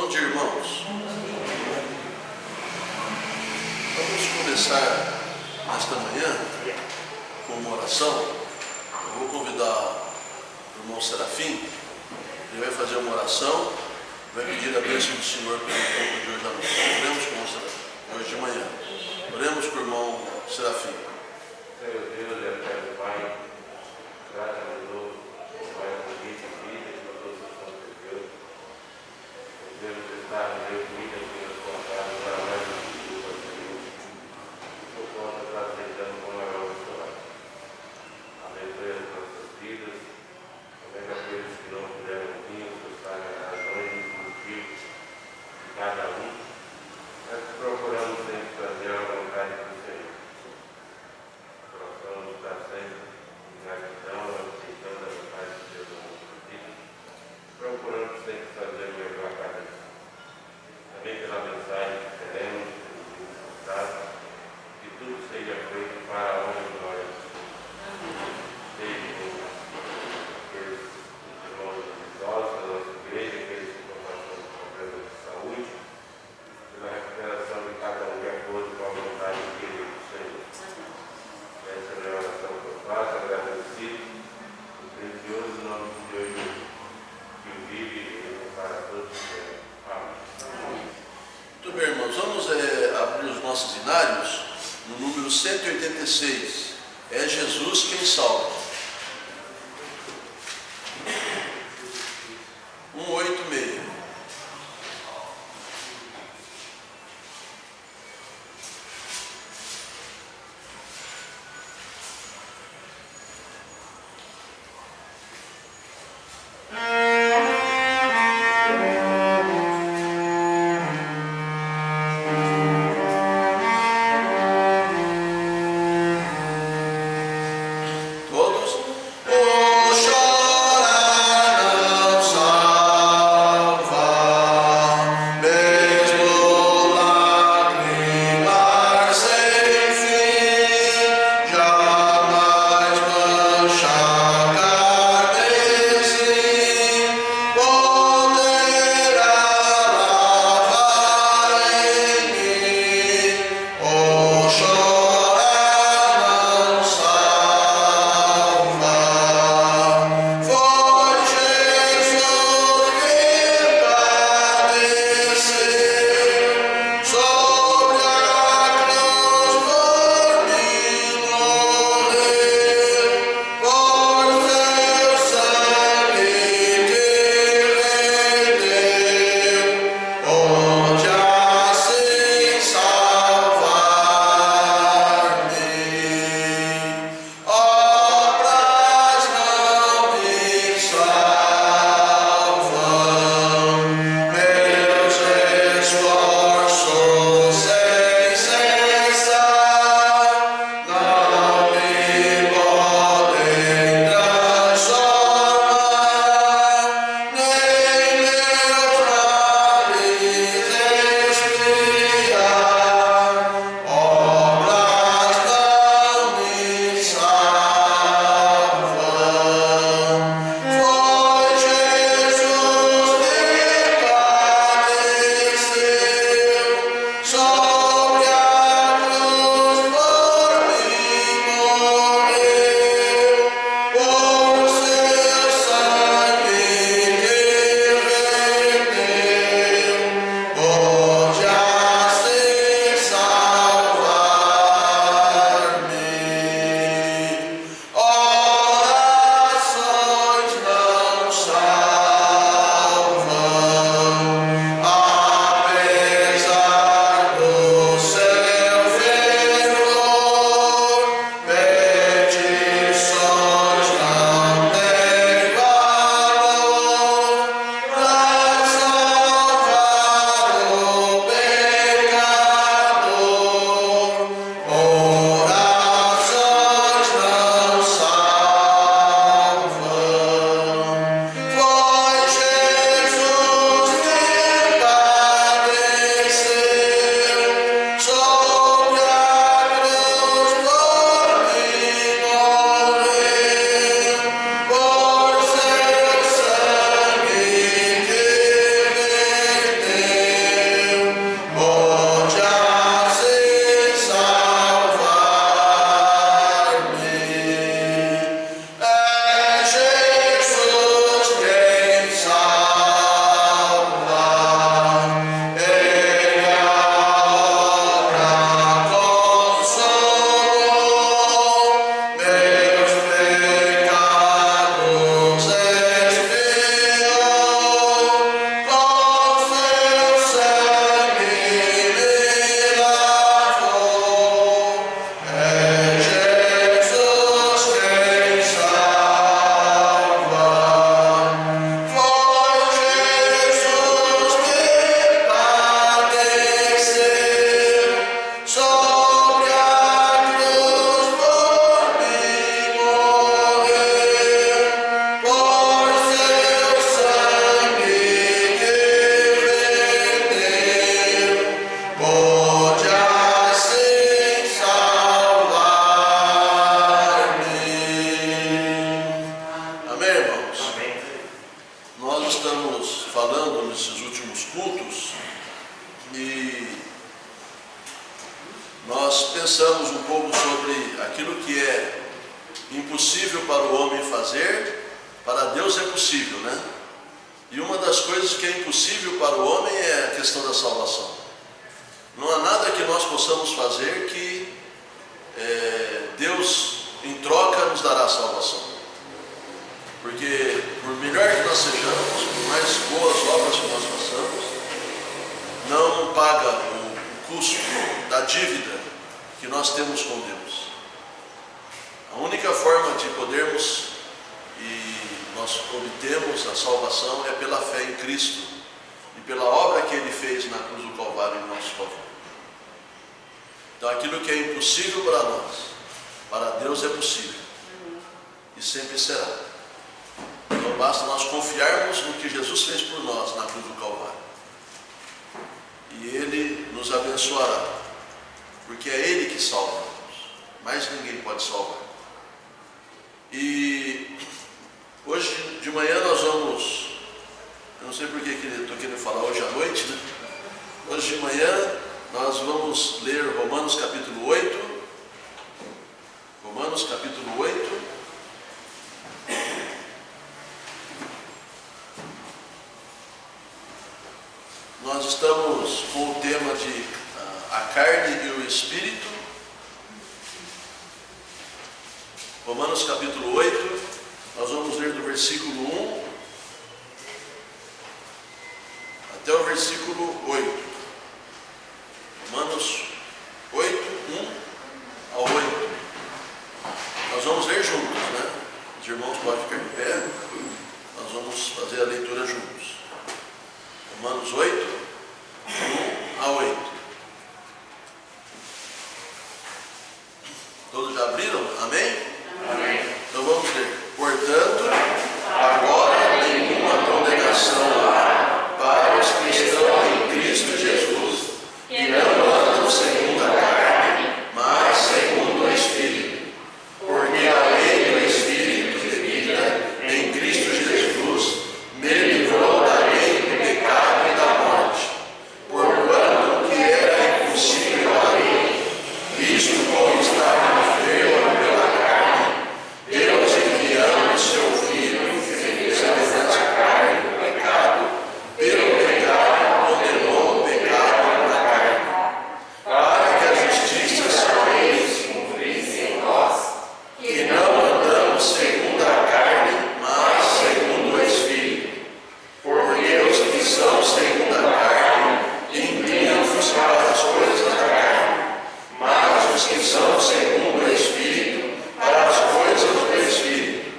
Bom dia, irmãos. Vamos começar nesta manhã com uma oração. Eu vou convidar o irmão Serafim. Ele vai fazer uma oração, vai pedir a bênção do Senhor pelo tempo de hoje à noite. Oremos com o Serafim, hoje de manhã. Oremos com o irmão Serafim. Senhor Deus, eterno Pai, graças a Deus, por mais um dia de vida e por todos os santos de Deus. Podemos estar no meu vida e nos contar para mais um dia, Senhor. Por conta da aceitando com a oração. Abençoe as nossas vidas, também aqueles que não puderam vir, os razões e motivos de cada um. Nós procuramos sempre fazer a vontade do Senhor. Procuramos estar sempre em gratidão, aceitando a vontade de Deus na nossa vida. Procuramos sempre fazer o melhor a cada dia. Também pela mensagem que teremos, pelos resultados, que tudo seja feito para a honra e glória do Senhor. Seja aqueles irmãos idosos da nossa igreja, aqueles que estão passando por problemas de saúde, pela recuperação de cada um de acordo com a vontade do Senhor. Essa é a minha oração que eu faço, agradecido, no precioso nome de Deus, que vive e reina para todos os tempos. Amém. Muito bem, irmãos. Vamos abrir os nossos inários no número 186. É Jesus quem salva. 186. Todos. O chorar não salva, mesmo lágrimas sem fim, jamais manchar carne. nós estamos falando nesses últimos cultos e nós pensamos um pouco sobre aquilo que é impossível para o homem fazer, para Deus é possível, né? E uma das coisas que é impossível para o homem é a questão da salvação. Não há nada que nós possamos fazer que Deus, em troca, nos dará salvação. Porque, por melhor que nós sejamos, por mais boas obras que nós façamos, não paga o custo da dívida que nós temos com Deus. A única forma de podermos e nós obtemos a salvação é pela fé em Cristo e pela obra que Ele fez na cruz do Calvário em nosso favor. Então aquilo que é impossível para nós, para Deus é possível e sempre será. Então basta nós confiarmos no que Jesus fez por nós na cruz do Calvário e Ele nos abençoará, porque é Ele que salva, mais ninguém pode salvar. E hoje de manhã nós vamos, eu não sei porque estou querendo falar hoje à noite, né? Hoje de manhã nós vamos ler Romanos capítulo 8. Romanos capítulo 8. Nós estamos com o tema de a carne e o espírito. Romanos capítulo 8, nós vamos ler do versículo 1 até o versículo 8. Romanos 8, 1 ao 8. Nós vamos ler juntos, né? Os irmãos podem ficar de pé. Nós vamos fazer a leitura juntos. Romanos 8, 1 a 8. Todos já abriram? Amém? Amém. Então vamos ler. Portanto, agora nenhuma condenação há para os que estão em Cristo Jesus, que não andam segundo a carne, mas segundo o Espírito. Porque a lei do Espírito de vida em Cristo Jesus me livrou da lei do pecado e da morte, porquanto que era impossível a lei, visto como estava enfermo pela carne, Deus enviando o seu Filho, semelhante à carne do pecado, pelo pecado condenou o pecado na carne, para que a justiça só ele se cumprisse em nós, que não andamos segundo a carne, mas segundo o Espírito. Porque os que são segundo a carne inclinam-nos para as coisas da carne, mas os que são segundo o Espírito para as coisas do Espírito.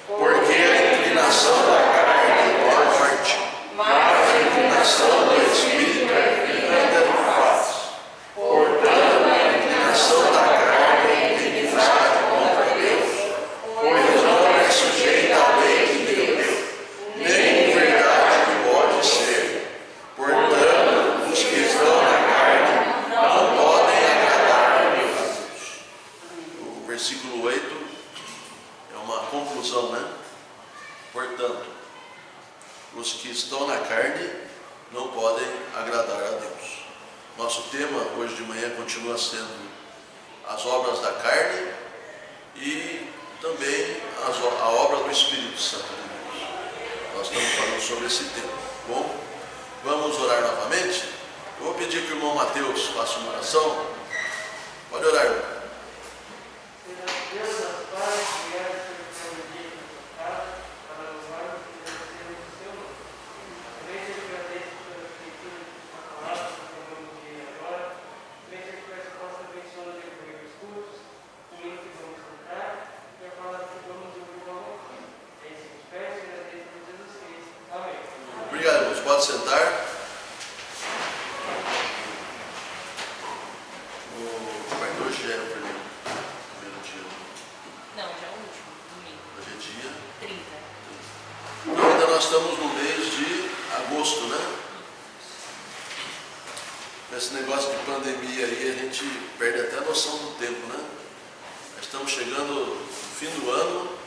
Porque a inclinação da carne é morte, mas a inclinação do Espírito é vida e paz. Portanto, a inclinação da carne é inimizade contra Deus, pois não é sujeita à lei de Deus, nem em verdade pode ser. Portanto, os que estão na carne não podem agradar a Deus. O versículo 8 é uma conclusão, né? Portanto, os que estão na carne não podem agradar a Deus. Nosso tema hoje de manhã continua sendo as obras da carne e também a obra do Espírito Santo de Deus. Nós estamos falando sobre esse tema. Bom, vamos orar novamente? Eu vou pedir que o irmão Mateus faça uma oração. Pode orar, irmão. Deus, a paz, obrigado pelo dia que nos tocado, para louvar e agradecer o seu nome. Também te agradeço pela leitura da palavra que vamos ver agora. Também te peço que possa abençoar o decorrer dos cultos, o hino que vamos cantar e a palavra que vamos ouvir logo aqui. É isso que eu peço e agradeço por Jesus Cristo. Amém. Obrigado, irmãos. Pode sentar. Mas hoje já é o primeiro dia. Não, já é o último, domingo. Hoje é dia 30. Então ainda nós estamos no mês de agosto, né? Com esse negócio de pandemia aí, a gente perde até a noção do tempo, né? Nós estamos chegando no fim do ano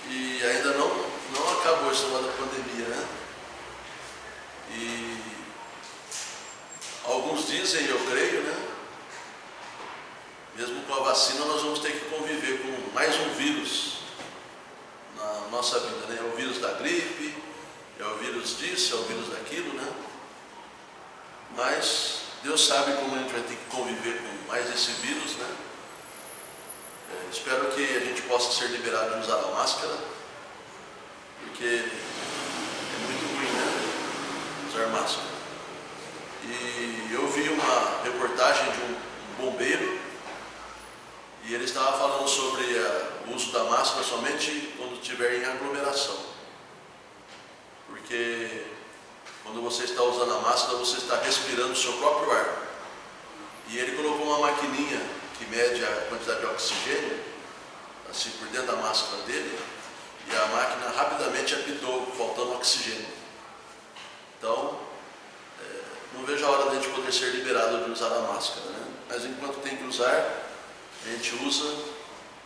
E ainda não acabou esse negócio da pandemia, né? E alguns dizem, eu creio, né? Mesmo com a vacina, nós vamos ter que conviver com mais um vírus na nossa vida, né? É o vírus da gripe, é o vírus disso, é o vírus daquilo, né? Mas Deus sabe como a gente vai ter que conviver com mais esse vírus, né? Espero que a gente possa ser liberado de usar a máscara, porque é muito ruim, né? Usar máscara. E eu vi uma reportagem de um bombeiro e ele estava falando sobre o uso da máscara somente quando estiver em aglomeração. Porque quando você está usando a máscara, você está respirando o seu próprio ar. E ele colocou uma maquininha que mede a quantidade de oxigênio, assim, por dentro da máscara dele, e a máquina rapidamente apitou, faltando oxigênio. Então, não vejo a hora de a gente poder ser liberado de usar a máscara, né? Mas enquanto tem que usar, a gente usa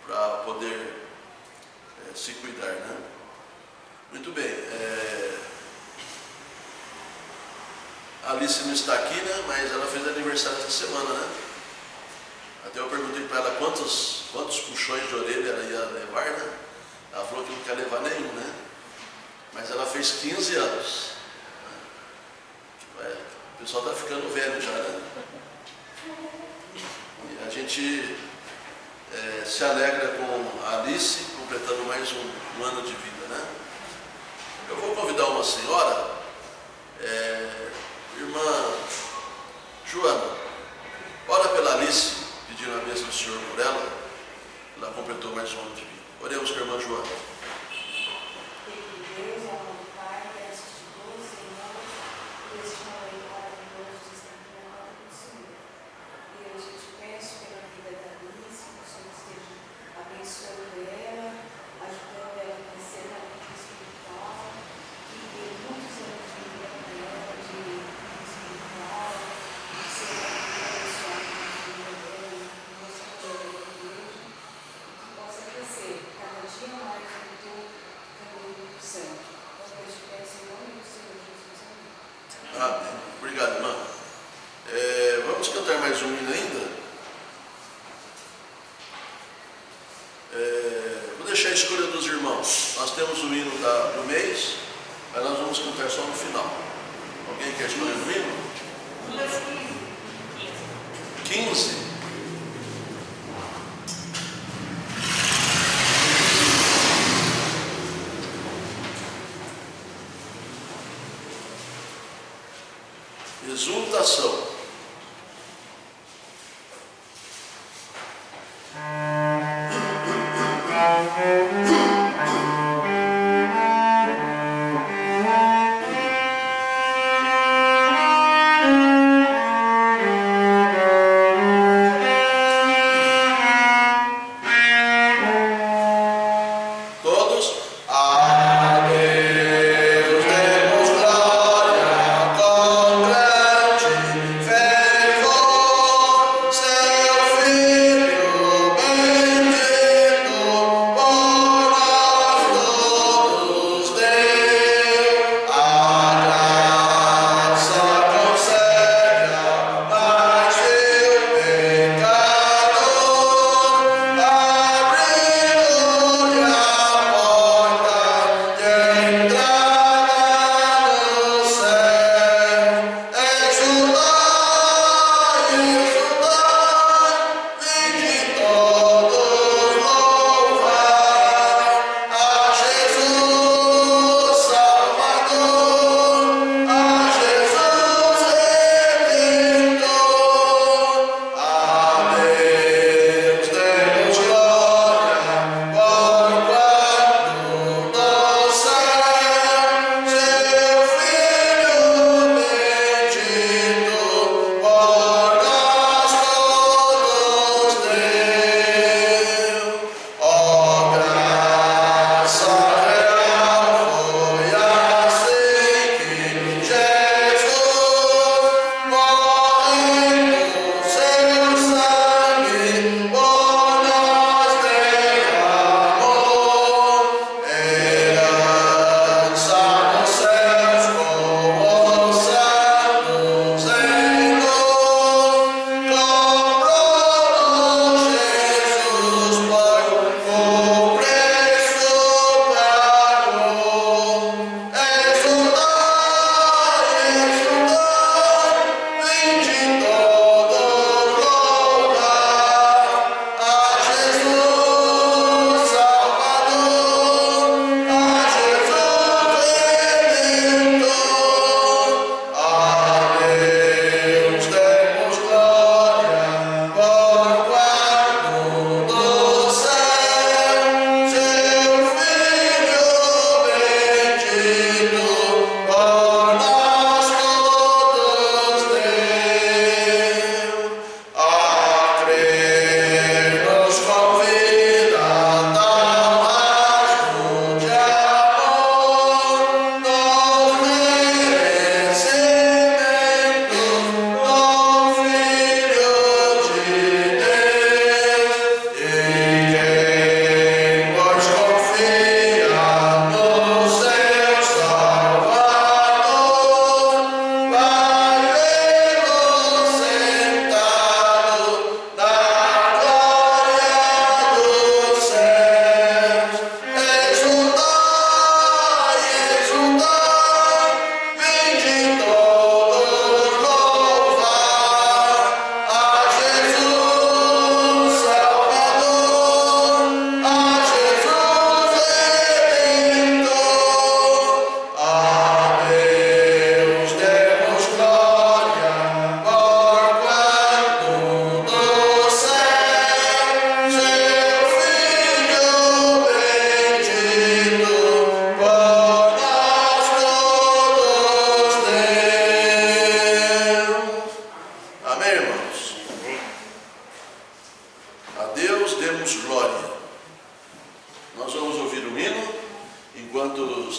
para poder se cuidar, né? Muito bem. A Alice não está aqui, né? Mas ela fez aniversário essa semana, né? Até eu perguntei para ela quantos puxões de orelha ela ia levar, né? Ela falou que não quer levar nenhum, né? Mas ela fez 15 anos. O pessoal está ficando velho já, né? E a gente se alegra com a Alice completando mais um ano de vida, né? Eu vou convidar uma senhora, irmã Joana, ora pela Alice, pedindo a bênção do Senhor por ela. Ela completou mais um ano de vida. Oremos com a irmã Joana. Deus, a mão do Pai, peço de Deus, Senhor, por este momento maravilhoso de estar aqui na mão do Senhor. Deus, eu te peço pela vida da Alice, que o Senhor esteja abençoando ela, ajudando ela a crescer na vida espiritual, que dê muitos anos de vida para ela, de vida espiritual, que seja abençoada na vida dela, no nosso da igreja, e que possa crescer cada dia mais no teu caminho do céu. Então, eu te peço em nome do Senhor Jesus. Amém. Amém. Obrigado, irmã. Vamos cantar mais um hino ainda? Vou deixar a escolha dos irmãos. Nós temos o hino do mês, mas nós vamos cantar só no final. Alguém quer escolher o hino? 15. Exultação. Todos. A Deus demos glória com grande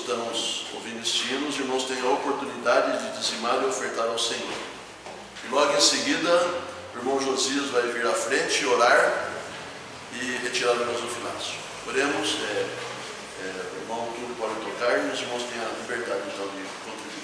estamos ouvindo este hino, os irmãos têm a oportunidade de dizimar e ofertar ao Senhor. E logo em seguida, o irmão Josias vai vir à frente, orar e retirar o gasofilácio. Oremos, o irmão tudo pode tocar e os irmãos têm a liberdade então de contribuir.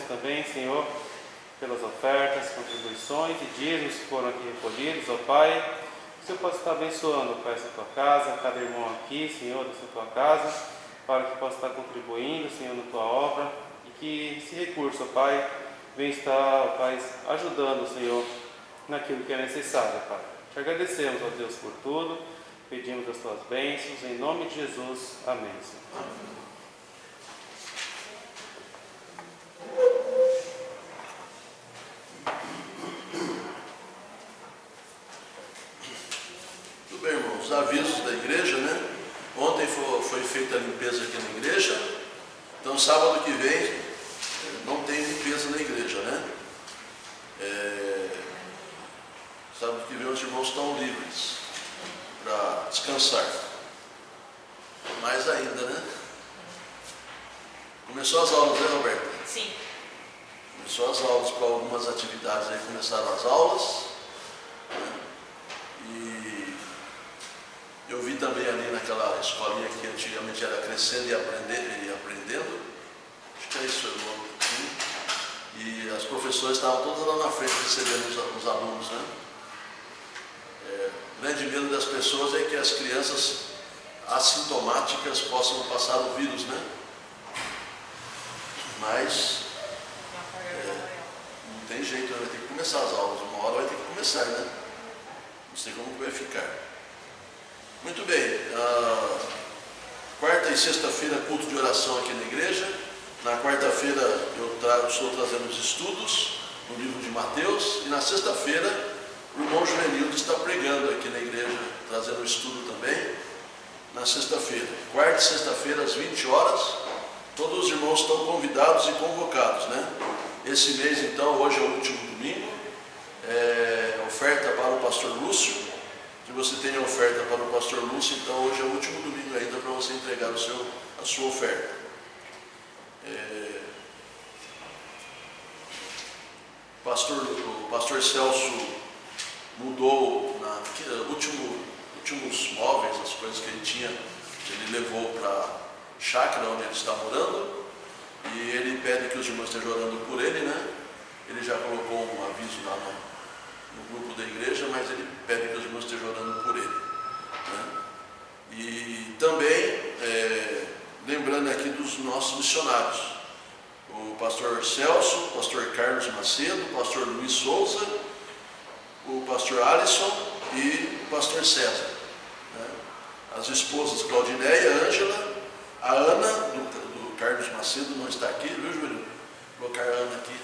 Também, Senhor, pelas ofertas, contribuições e dízimos que foram aqui recolhidos, ó Pai. Que o Senhor possa estar abençoando, Pai, essa tua casa, cada irmão aqui, Senhor, dessa tua casa, para que possa estar contribuindo, Senhor, na tua obra e que esse recurso, ó Pai, venha estar, ó Pai, ajudando, Senhor, naquilo que é necessário, Pai. Te agradecemos, ó Deus, por tudo, pedimos as tuas bênçãos, em nome de Jesus. Amém, Senhor. Amém. Os avisos da igreja, né? Ontem foi feita a limpeza aqui na igreja, então sábado que vem não tem limpeza na igreja, né? Sábado que vem os irmãos estão livres para descansar. Mais ainda, né? Começou as aulas, né, Roberta? Sim. Começou as aulas para algumas atividades, aí começaram as aulas, né? Eu vi também ali naquela escolinha que antigamente era Crescendo e Aprendendo, acho que é isso o nome, e as professoras estavam todas lá na frente recebendo os alunos, né? O grande medo das pessoas é que as crianças assintomáticas possam passar o vírus, né? Mas não tem jeito, vai ter que começar as aulas, uma hora vai ter que começar, né? Não sei como vai ficar. Muito bem, quarta e sexta-feira culto de oração aqui na igreja. Na quarta-feira eu estou trazendo os estudos no livro de Mateus, e na sexta-feira o irmão Juvenildo está pregando aqui na igreja, trazendo o estudo também, na sexta-feira. Quarta e sexta-feira às 20 horas, todos os irmãos estão convidados e convocados, né? Esse mês então, hoje é o último domingo, oferta para o pastor Lúcio. Se você tem a oferta para o pastor Lúcio, então hoje é o último domingo ainda para você entregar a sua oferta. O pastor Celso mudou últimos móveis, as coisas que ele tinha, ele levou para a chácara onde ele está morando, e ele pede que os irmãos estejam orando por ele, né? Ele já colocou um aviso lá no grupo da igreja, mas ele pede que os irmãos estejam orando por ele, né? E também lembrando aqui dos nossos missionários, o pastor Celso, o pastor Carlos Macedo, o pastor Luiz Souza, o pastor Alisson e o pastor César, né? As esposas Claudinéia, Ângela, a Ana do Carlos Macedo não está aqui, viu, Júlio? Vou colocar a Ana aqui.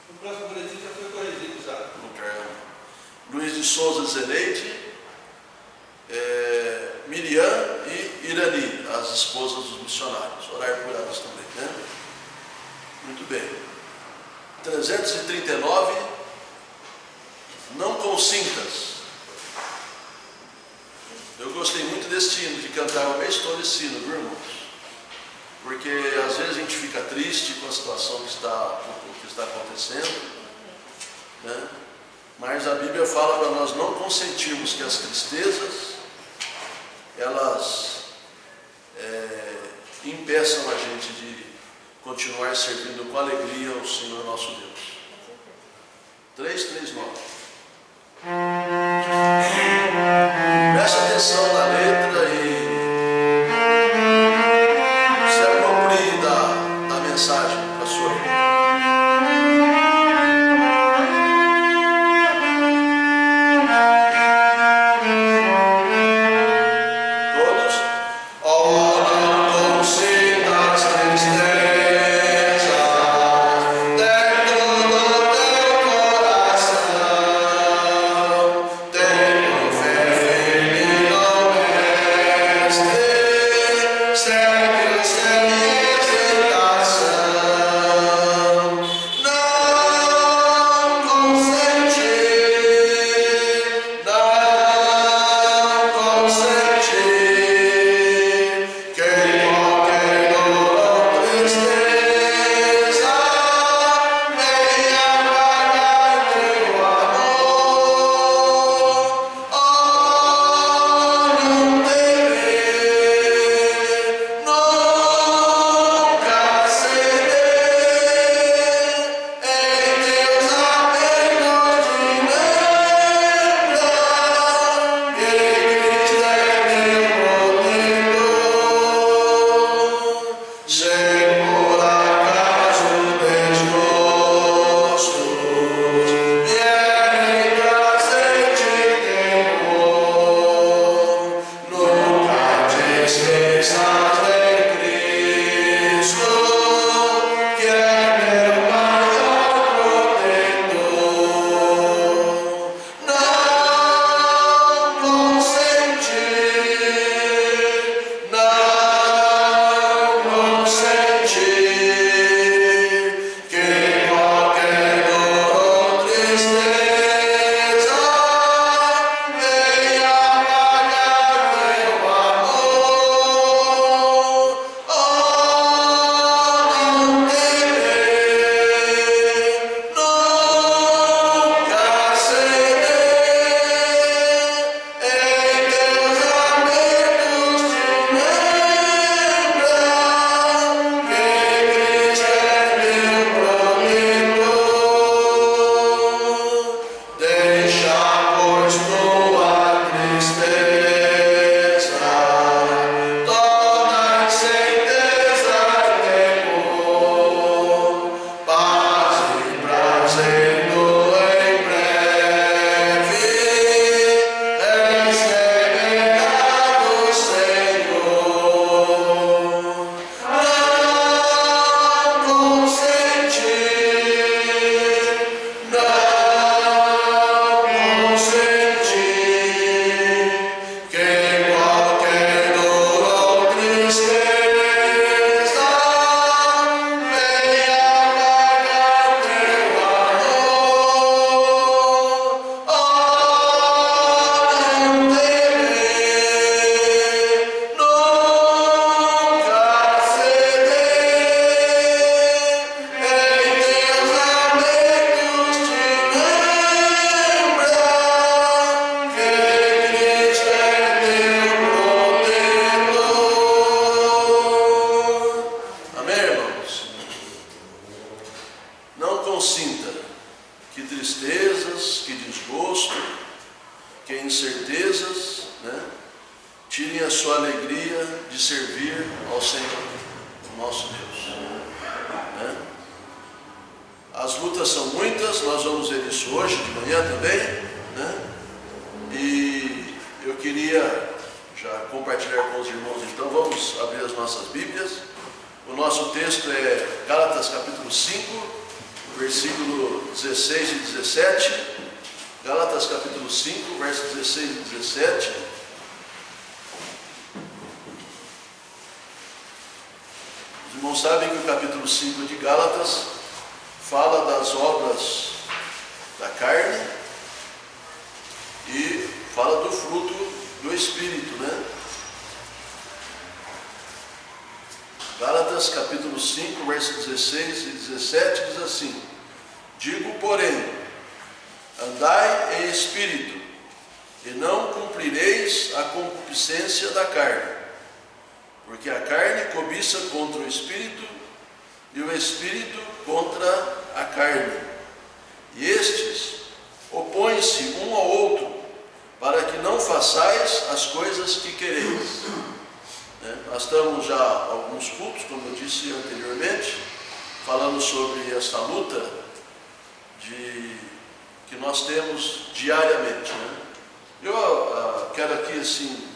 O próximo boletim já foi corrigido já. Luiz de Souza Zeneide, Miriam e Irani, as esposas dos missionários. Orar por elas também, né? Muito bem. 339, não consintas. Eu gostei muito desse hino, de cantar o mês todo esse hino, viu, irmãos? Porque às vezes a gente fica triste com a situação que está acontecendo, né? Mas a Bíblia fala para nós não consentirmos que as tristezas, elas impeçam a gente de continuar servindo com alegria ao Senhor nosso Deus. 339. Presta atenção na letra e se aproprie da mensagem para a sua vida. tirem a sua alegria de servir ao Senhor, nosso Deus. Né? As lutas são muitas, nós vamos ver isso hoje de manhã também, né? E eu queria já compartilhar com os irmãos, então vamos abrir as nossas Bíblias. O nosso texto é Gálatas capítulo 5, versículo 16 e 17. Gálatas capítulo 5, versos 16 e 17. Os irmãos sabem que o capítulo 5 de Gálatas fala das obras da carne e fala do fruto do Espírito, né? Gálatas capítulo 5, versos 16 e 17 diz assim: digo, porém, andai em espírito, e não cumprireis a concupiscência da carne, porque a carne cobiça contra o espírito, e o espírito contra a carne, e estes opõem-se um ao outro, para que não façais as coisas que quereis. Nós estamos já alguns cultos, como eu disse anteriormente, falando sobre essa luta que nós temos diariamente, né? Eu quero aqui assim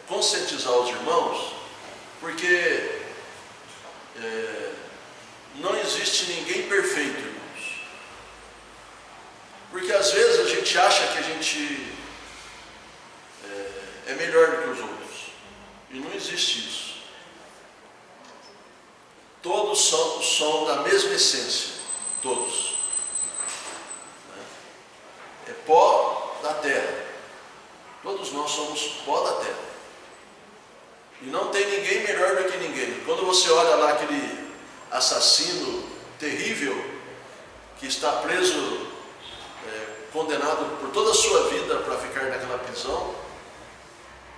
conscientizar os irmãos, porque não existe ninguém perfeito, irmãos. Porque às vezes a gente acha que a gente é melhor do que os outros, e não existe isso. Todos são da mesma essência, todos. É pó da terra. Todos nós somos pó da terra. E não tem ninguém melhor do que ninguém. Quando você olha lá aquele assassino terrível que está preso, condenado por toda a sua vida para ficar naquela prisão,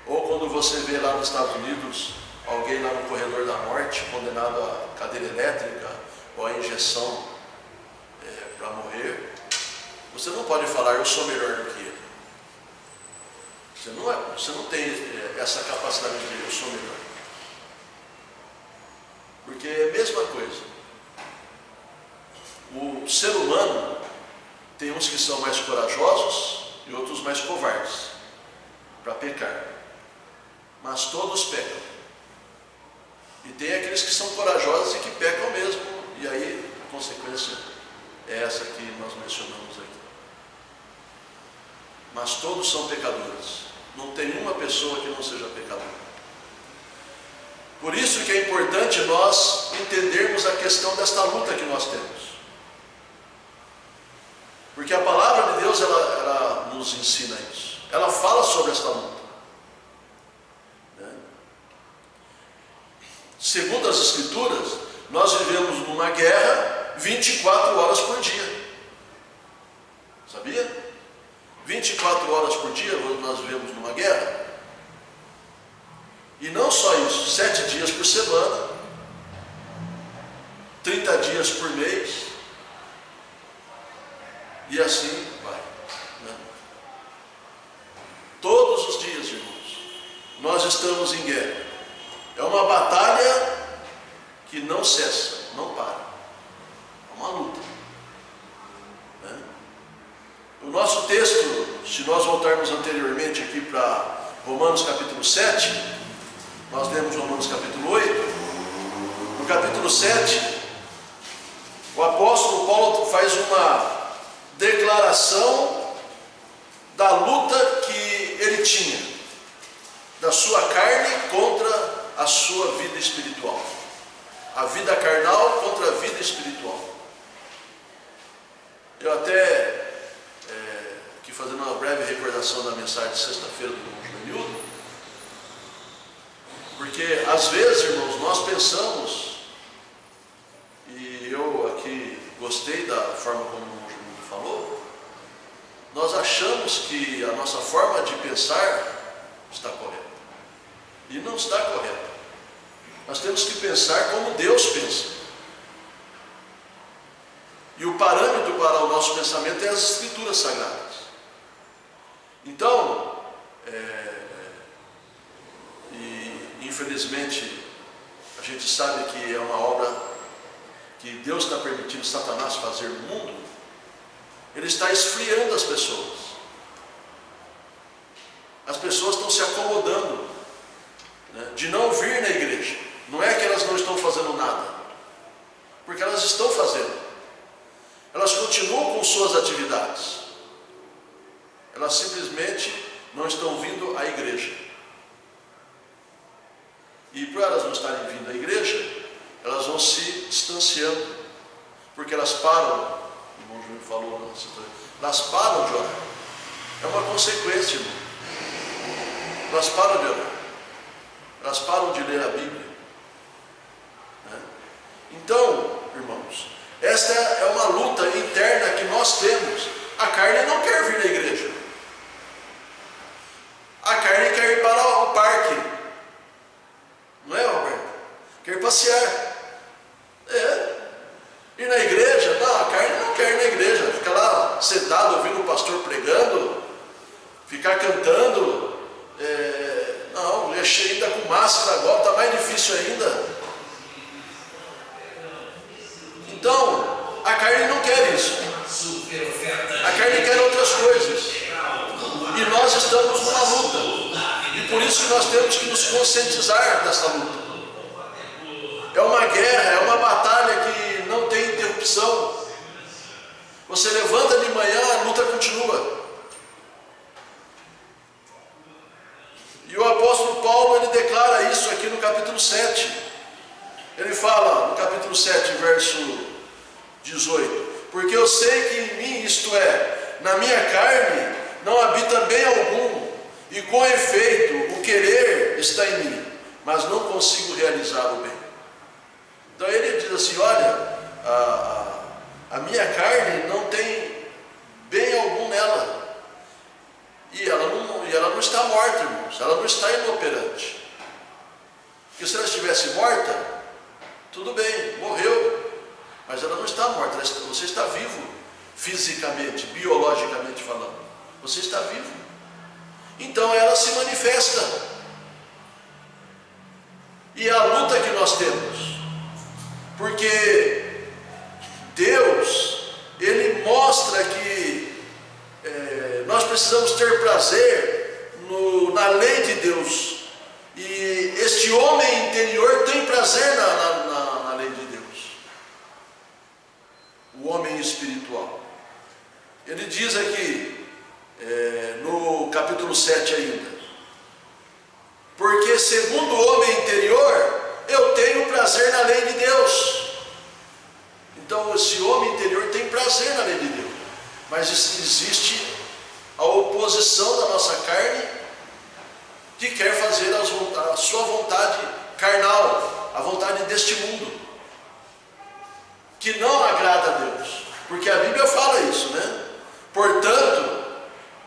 ou quando você vê lá nos Estados Unidos alguém lá no corredor da morte, condenado a cadeira elétrica ou a injeção para morrer, você não pode falar, eu sou melhor do que ele. Você não tem essa capacidade de dizer, eu sou melhor. Porque é a mesma coisa. O ser humano tem uns que são mais corajosos e outros mais covardes para pecar. Mas todos pecam. E tem aqueles que são corajosos e que pecam mesmo. E aí a consequência é essa que nós mencionamos aqui. Mas todos são pecadores. Não tem uma pessoa que não seja pecadora. Por isso que é importante nós entendermos a questão desta luta que nós temos. Porque a palavra de Deus, ela nos ensina isso. Ela fala sobre esta luta. Segundo as Escrituras, nós vivemos numa guerra 24 horas por dia. Sabia? 24 horas por dia nós vivemos numa guerra. E não só isso, 7 dias por semana, 30 dias por mês, e assim vai. Né? Todos os dias, irmãos, nós estamos em guerra. É uma batalha que não cessa, não para. É uma luta. Né? O nosso texto, se nós voltarmos anteriormente aqui para Romanos capítulo 7, nós lemos Romanos capítulo 8, no capítulo 7, o apóstolo Paulo faz uma declaração da luta que ele tinha, da sua carne contra a sua vida espiritual. A vida carnal contra a vida espiritual. Eu até, aqui fazendo uma breve recordação da mensagem de sexta-feira do irmão Joanildo, porque às vezes, irmãos, nós pensamos, e eu aqui gostei da forma como o irmão Joanildo falou, nós achamos que a nossa forma de pensar está correta. E não está correta. Nós temos que pensar como Deus pensa. E o parâmetro para o nosso pensamento é as Escrituras Sagradas. Então, infelizmente, a gente sabe que é uma obra que Deus está permitindo Satanás fazer no mundo. Ele está esfriando as pessoas. As pessoas estão se acomodando, né, de não vir na igreja. Não é que elas não estão fazendo nada, porque elas estão fazendo. Elas continuam com suas atividades. Elas simplesmente não estão vindo à igreja. E por elas não estarem vindo à igreja, elas vão se distanciando. porque elas param, o irmão Júnior falou, elas param de orar. É uma consequência, irmão. Elas param de orar. Elas param de ler a Bíblia. Né? Então, irmãos, esta é uma luta interna que nós temos. A carne não quer vir na igreja. A carne quer ir para o parque. Não é, Roberto? Quer ir passear. Ir na igreja? Não, a carne não quer ir na igreja. Ficar lá sentado ouvindo o pastor pregando, ficar cantando. Não, ainda com máscara agora, está mais difícil ainda. Então, a carne não quer isso. A carne quer outras coisas. E nós estamos numa luta. E por isso que nós temos que nos conscientizar dessa luta. É uma guerra, é uma batalha que não tem interrupção. Você levanta de manhã, a luta continua. E o apóstolo Paulo, ele declara isso aqui no capítulo 7. Ele fala no capítulo 7, verso 18: porque eu sei que em mim, isto é, na minha carne, não habita bem algum, e com efeito, o querer está em mim, mas não consigo realizar o bem. Então ele diz assim: olha, a minha carne não tem bem algum nela. E ela não está morta, irmãos. Ela não está inoperante. Porque se ela estivesse morta, tudo bem, morreu. Mas ela não está morta. Você está vivo, fisicamente, biologicamente falando. Você está vivo. Então ela se manifesta. E a luta que nós temos. Porque Deus, Ele mostra que nós precisamos ter prazer na lei de Deus. E este homem interior tem prazer na lei de Deus. O homem espiritual. Ele diz aqui, no capítulo 7 ainda: porque segundo o homem interior, eu tenho prazer na lei de Deus. Então esse homem interior tem prazer na lei de Deus. Mas existe a oposição da nossa carne, que quer fazer a sua vontade carnal, a vontade deste mundo, que não agrada a Deus. Porque a Bíblia fala isso, né? Portanto,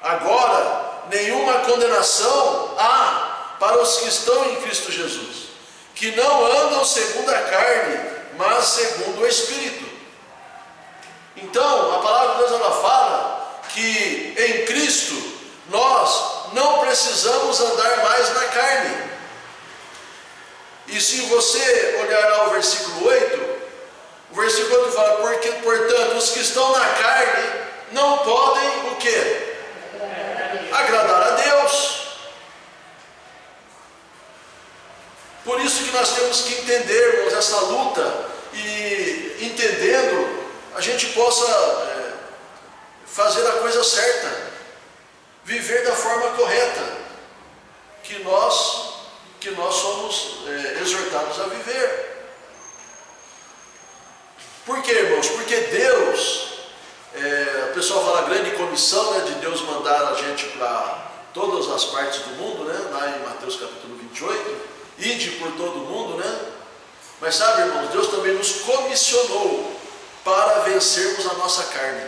agora nenhuma condenação há para os que estão em Cristo Jesus, que não andam segundo a carne, mas segundo o Espírito. Então, a palavra de Deus, ela fala que em Cristo nós não precisamos andar mais na carne. E se você olhar lá o versículo 8, o versículo 8 fala: porque, portanto, os que estão na carne não podem o quê? Agradar a Deus. Por isso que nós temos que entendermos essa luta, e entendendo, a gente possa fazer a coisa certa, viver da forma correta, que nós somos exortados a viver. Por quê, irmãos? Porque Deus, o pessoal fala grande comissão, né, de Deus mandar a gente para todas as partes do mundo, né, lá em Mateus capítulo 28, ide por todo o mundo, né? Mas sabe, irmãos, Deus também nos comissionou para vencermos a nossa carne.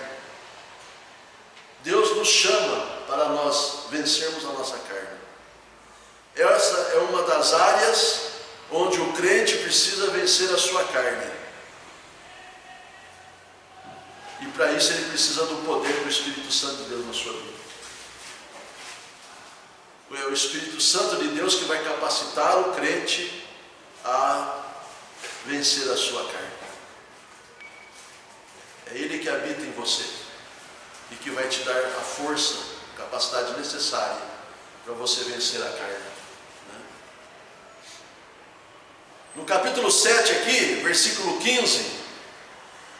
Deus nos chama para nós vencermos a nossa carne. Essa é uma das áreas onde o crente precisa vencer a sua carne. E para isso ele precisa do poder do Espírito Santo de Deus na sua vida. É o Espírito Santo de Deus que vai capacitar o crente a vencer a sua carne. É Ele que habita em você e que vai te dar a força, a capacidade necessária para você vencer a carne, né? No capítulo 7 aqui, versículo 15,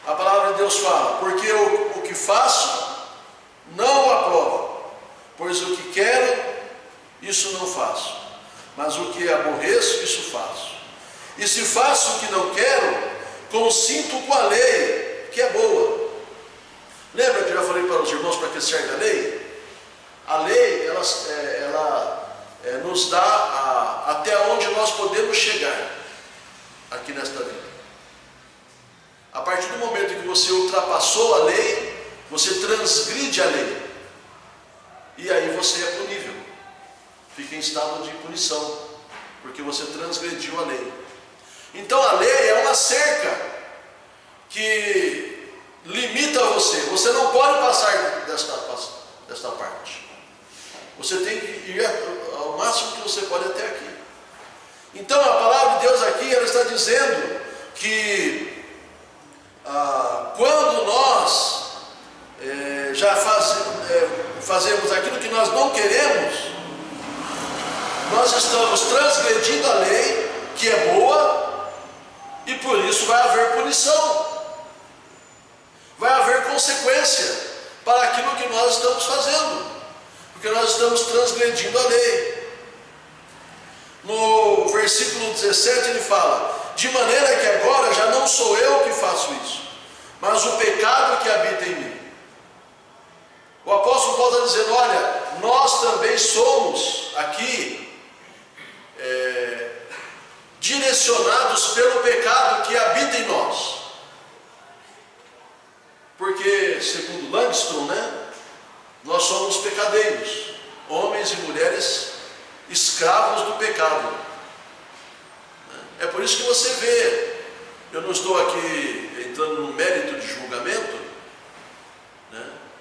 a palavra de Deus fala: porque o que faço não o aprovo, pois o que quero, isso não faço, mas o que aborreço, isso faço. E se faço o que não quero, consinto com a lei que é boa. Lembra que eu já falei para os irmãos para que serve a lei? A lei, ela nos dá até onde nós podemos chegar aqui nesta vida. A partir do momento em que você ultrapassou a lei, você transgride a lei. E aí você é punível. Fica em estado de punição, porque você transgrediu a lei. Então a lei é uma cerca que limita você. Você não pode passar desta parte. Você tem que ir ao máximo que você pode até aqui. Então a palavra de Deus aqui, ela está dizendo que quando nós já fazemos aquilo que nós não queremos, nós estamos transgredindo a lei, que é boa, e por isso vai haver punição, vai haver consequência para aquilo que nós estamos fazendo, porque nós estamos transgredindo a lei. No versículo 17 ele fala: de maneira que agora já não sou eu que faço isso, mas o pecado que habita em mim. O apóstolo Paulo está dizendo: olha, nós também somos aqui direcionados pelo pecado que habita em nós. Porque, segundo Langston, nós somos pecadeiros, homens e mulheres escravos do pecado. É por isso que você vê, eu não estou aqui entrando no mérito de julgamento,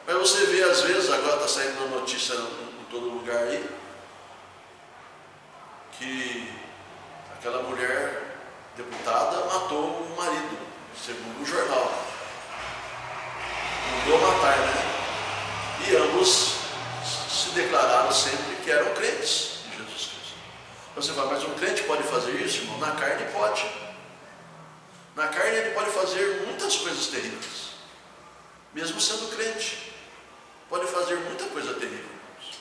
mas você vê às vezes, agora está saindo uma notícia em todo lugar aí, que aquela mulher deputada matou o marido, segundo o jornal. Mandou matar, E ambos se declararam sempre que eram crentes de Jesus Cristo. Você fala: mas um crente pode fazer isso, irmão? Na carne pode. Na carne ele pode fazer muitas coisas terríveis, mesmo sendo crente. Pode fazer muita coisa terrível, irmãos.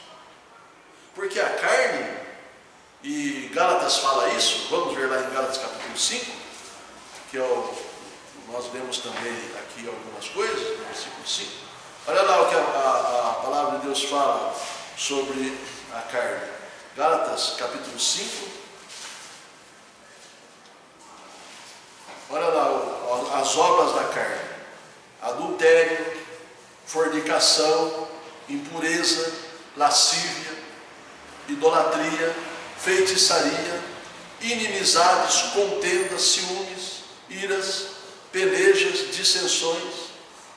Porque a carne, e Gálatas fala isso, vamos ver lá em Gálatas capítulo 5, que nós lemos também aqui algumas coisas, no versículo 5. Olha lá o que a palavra de Deus fala sobre a carne. Gálatas capítulo 5. Olha lá as obras da carne: adultério, fornicação, impureza, lascívia, idolatria, feitiçaria, inimizades, contendas, ciúmes, iras, pelejas, dissensões,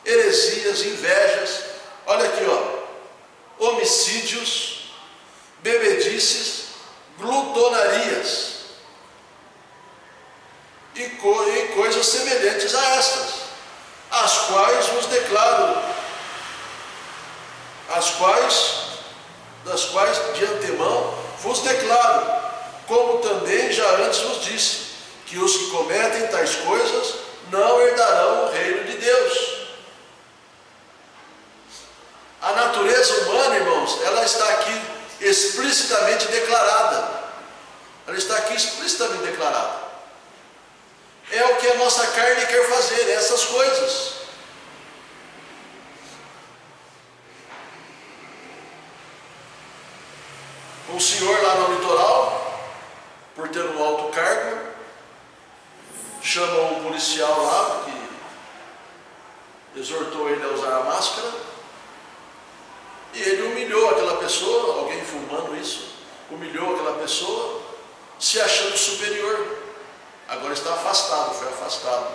heresias, invejas, olha aqui, homicídios, bebedices, glutonarias e coisas semelhantes a estas, as quais vos declaro, das quais de antemão vos declaro, como também já antes vos disse, que os que cometem tais coisas não herdarão o reino de Deus. A natureza humana, irmãos, ela está aqui explicitamente declarada. Ela está aqui explicitamente declarada. É o que a nossa carne quer fazer, essas coisas. Um senhor lá no litoral, por ter um alto cargo, chama um policial lá, que exortou ele a usar a máscara, e ele humilhou aquela pessoa, alguém filmando isso, humilhou aquela pessoa, se achando superior. Agora está afastado, foi afastado,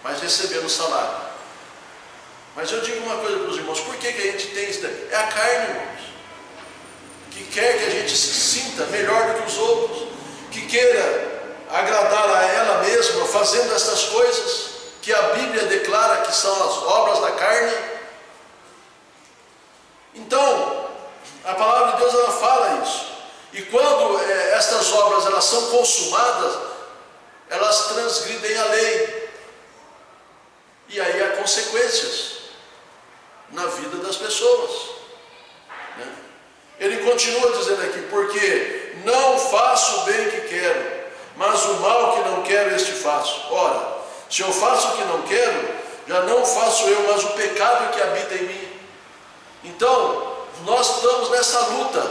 mas recebendo salário. Mas eu digo uma coisa para os irmãos: por que a gente tem isso daí? É a carne, irmãos, que quer que a gente se sinta melhor do que os outros, que queira agradar a ela mesma, fazendo essas coisas que a Bíblia declara que são as obras da carne. Então, a palavra de Deus, ela fala isso. E quando estas obras elas são consumadas, elas transgridem a lei. E aí há consequências na vida das pessoas. Ele continua dizendo aqui: porque não faço o bem que quero, mas o mal que não quero, este faço. Ora, se eu faço o que não quero, Já não faço eu, mas o pecado que habita em mim. Então, nós estamos nessa luta,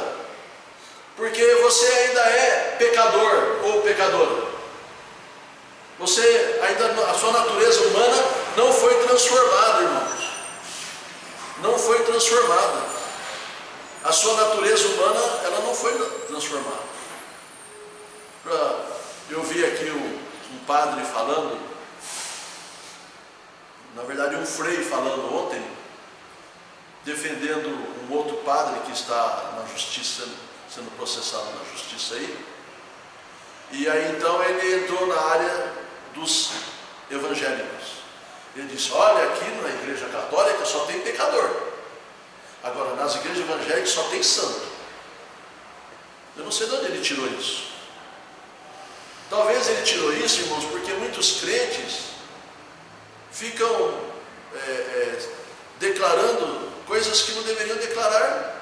porque você ainda é pecador ou pecadora. Você ainda, a sua natureza humana não foi transformada, irmãos. Não foi transformada. A sua natureza humana, ela não foi transformada. Eu vi aqui um padre falando, na verdade um frei falando ontem, defendendo um outro padre que está na justiça, sendo processado na justiça aí. E aí então ele entrou na área dos evangélicos. Ele disse: olha, aqui na igreja católica só tem pecador. Agora, nas igrejas evangélicas só tem santo. Eu não sei de onde ele tirou isso. Talvez ele tirou isso, irmãos, porque muitos crentes ficam declarando coisas que não deveriam declarar,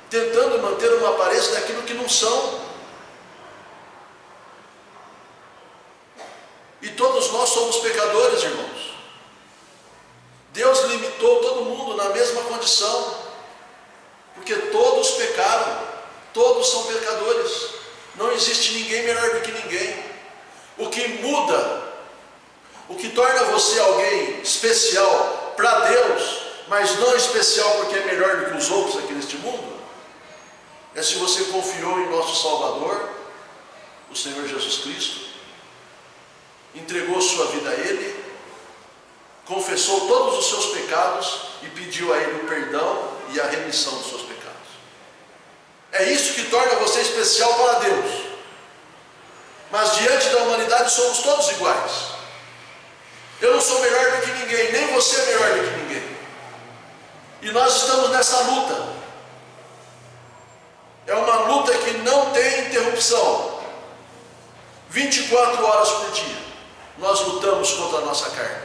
tentando manter uma aparência daquilo que não são. E todos nós somos pecadores, irmãos. Deus limitou todo mundo na mesma condição, porque todos pecaram, todos são pecadores. Não existe ninguém melhor do que ninguém. O que muda, o que torna você alguém especial para Deus, mas não especial porque é melhor do que os outros aqui neste mundo, é se você confiou em nosso Salvador, o Senhor Jesus Cristo, entregou sua vida a Ele, confessou todos os seus pecados e pediu a Ele o perdão e a remissão dos seus pecados. É isso que torna você especial para Deus. Mas diante da humanidade somos todos iguais. Eu não sou melhor do que ninguém, nem você é melhor do que ninguém. E nós estamos nessa luta. É uma luta que não tem interrupção. 24 horas por dia nós lutamos contra a nossa carne.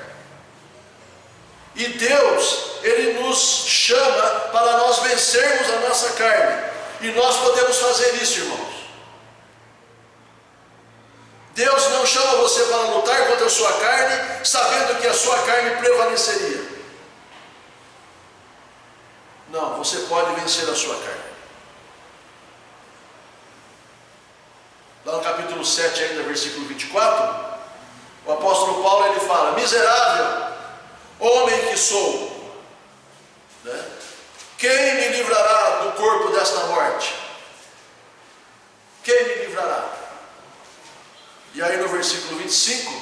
E Deus, Ele nos chama para nós vencermos a nossa carne. E nós podemos fazer isso, irmãos. Deus não chama você para lutar contra a sua carne, sabendo que a sua carne prevaleceria. Não, você pode vencer a sua carne. Lá no capítulo 7, ainda versículo 24, o apóstolo Paulo ele fala: miserável homem que sou, né? Quem me livrará do corpo desta morte? Quem me livrará? E aí no versículo 25,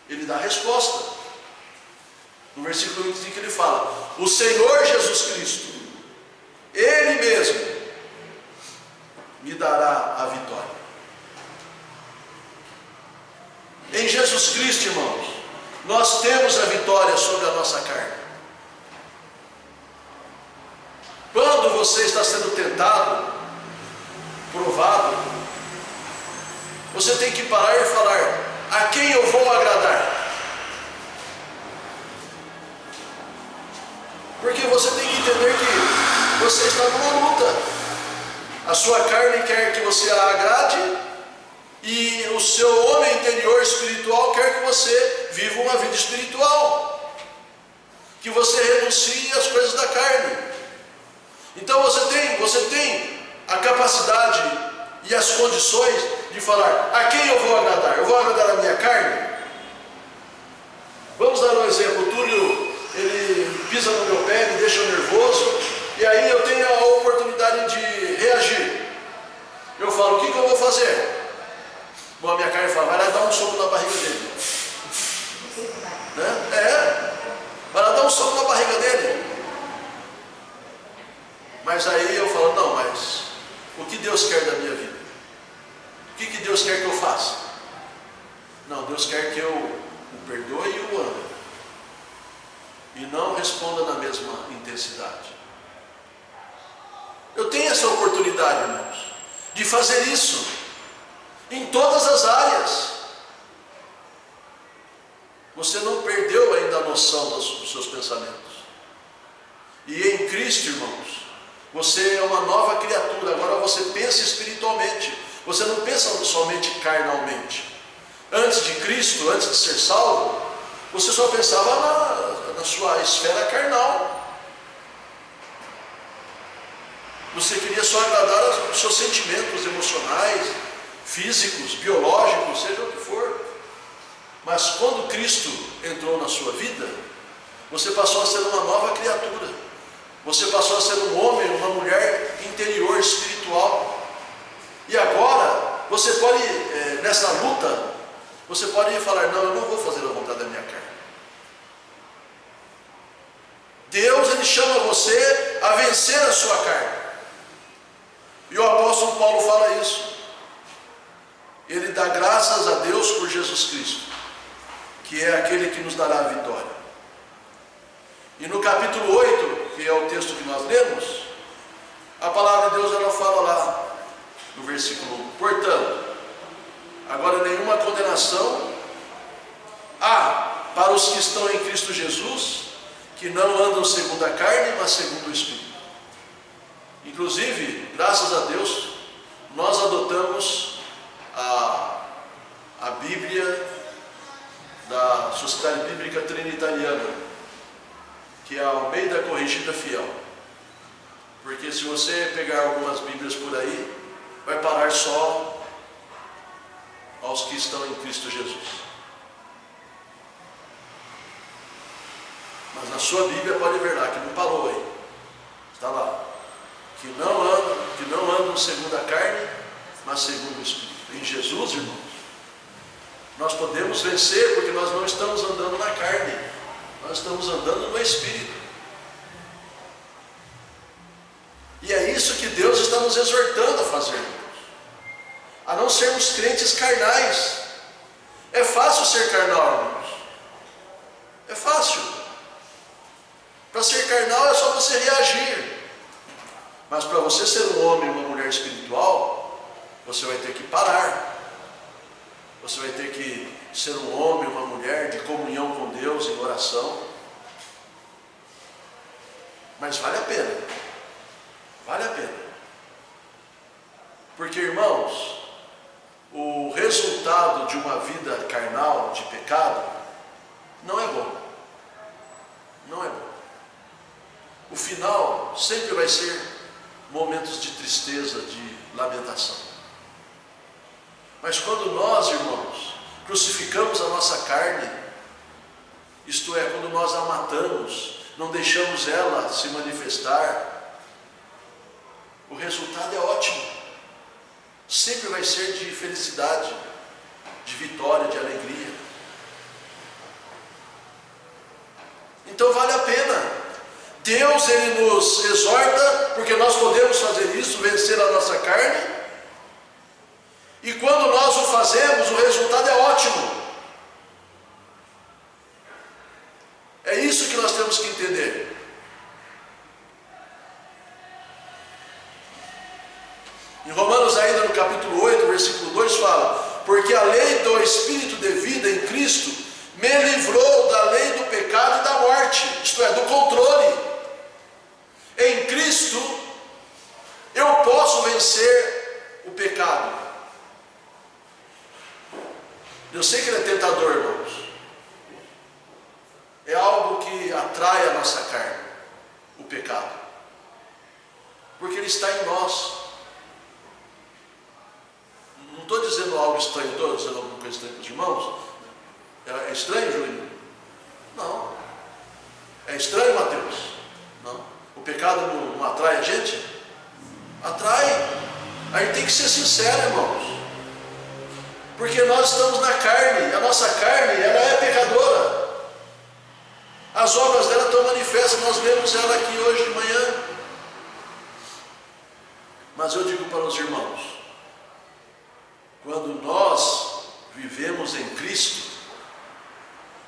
ele dá a resposta. No versículo 25 ele fala: o Senhor Jesus Cristo, Ele mesmo, me dará a vitória. Em Jesus Cristo, irmãos, nós temos a vitória sobre a nossa carne. Quando você está sendo tentado, provado, você tem que parar e falar: a quem eu vou agradar? Porque você tem que entender que você está numa luta. A sua carne quer que você a agrade, e o seu homem interior espiritual quer que você viva uma vida espiritual, que você renuncie às coisas da carne. Então você tem a capacidade e as condições de falar: a quem eu vou agradar? Eu vou agradar a minha carne? Vamos dar um exemplo. O Túlio, ele pisa no meu pé, me deixa nervoso, e aí eu tenho a oportunidade de reagir. Eu falo: o que eu vou fazer? Bom, a minha carne fala: vai lá dar um soco na barriga dele. Né? Vai lá dar um soco na barriga dele. Mas aí eu falo: não, mas o que Deus quer da minha vida? O que Deus quer que eu faça? Não, Deus quer que eu o perdoe e o ame. E não responda na mesma intensidade. Eu tenho essa oportunidade, irmãos, de fazer isso em todas as áreas. Você não perdeu ainda a noção dos seus pensamentos. E em Cristo, irmãos, você é uma nova criatura. Agora você pensa espiritualmente. Você não pensa somente carnalmente. antes de Cristo, antes de ser salvo, você só pensava na sua esfera carnal. Você queria só agradar os seus sentimentos emocionais, físicos, biológicos, seja o que for. Mas quando Cristo entrou na sua vida, você passou a ser uma nova criatura. Você passou a ser um homem, uma mulher interior, espiritual. E agora, você pode, nessa luta, você pode falar, não, eu não vou fazer a vontade da minha carne. Deus, Ele chama você a vencer a sua carne. E o apóstolo Paulo fala isso. Ele dá graças a Deus por Jesus Cristo, que é aquele que nos dará a vitória. E no capítulo 8, que é o texto que nós lemos, a palavra de Deus ela fala lá, no versículo 1, portanto, agora nenhuma condenação há para os que estão em Cristo Jesus, que não andam segundo a carne, mas segundo o Espírito. Inclusive, graças a Deus, nós adotamos a Bíblia da Sociedade Bíblica Trinitariana, que é a Almeida Corrigida Fiel. Porque se você pegar algumas Bíblias por aí, vai parar só aos que estão em Cristo Jesus. Mas na sua Bíblia pode ver lá, que não parou aí. Está lá. Que não andam segundo a carne, mas segundo o Espírito. Em Jesus, irmãos, nós podemos vencer porque nós não estamos andando na carne, nós estamos andando no Espírito. E é isso que Deus está nos exortando a fazer, a não sermos crentes carnais. É fácil ser carnal, irmãos. É fácil. Para ser carnal é só você reagir. Mas para você ser um homem e uma mulher espiritual, você vai ter que parar. Você vai ter que ser um homem e uma mulher de comunhão com Deus em oração. Mas vale a pena. Vale a pena. Porque, irmãos, o resultado de uma vida carnal, de pecado, não é bom. Não é bom. O final sempre vai ser momentos de tristeza, de lamentação. Mas quando nós, irmãos, crucificamos a nossa carne, isto é, quando nós a matamos, não deixamos ela se manifestar, o resultado é ótimo. Sempre vai ser de felicidade, de vitória, de alegria. Então vale a pena. Deus, Ele nos exorta, porque nós podemos fazer isso, vencer a nossa carne. E quando nós o fazemos, o resultado é ótimo. É isso que nós temos que entender. Em Romanos, ainda no capítulo 8, versículo 2, fala: porque a lei do Espírito de vida em Cristo me livrou da lei do pecado e da morte, isto é, do controle. Em Cristo, eu posso vencer o pecado. Eu sei que ele é tentador, irmãos. É algo que atrai a nossa carne, o pecado. Porque ele está em nós. Não estou dizendo algo estranho, estou dizendo alguma coisa estranha para os irmãos. É estranho, Júlio? Não. É estranho, Mateus? Não. O pecado não atrai a gente? Atrai. A gente tem que ser sincero, irmãos. Porque nós estamos na carne. A nossa carne, ela é pecadora. As obras dela estão manifestas. Nós vemos ela aqui hoje de manhã. Mas eu digo para os irmãos, quando nós vivemos em Cristo,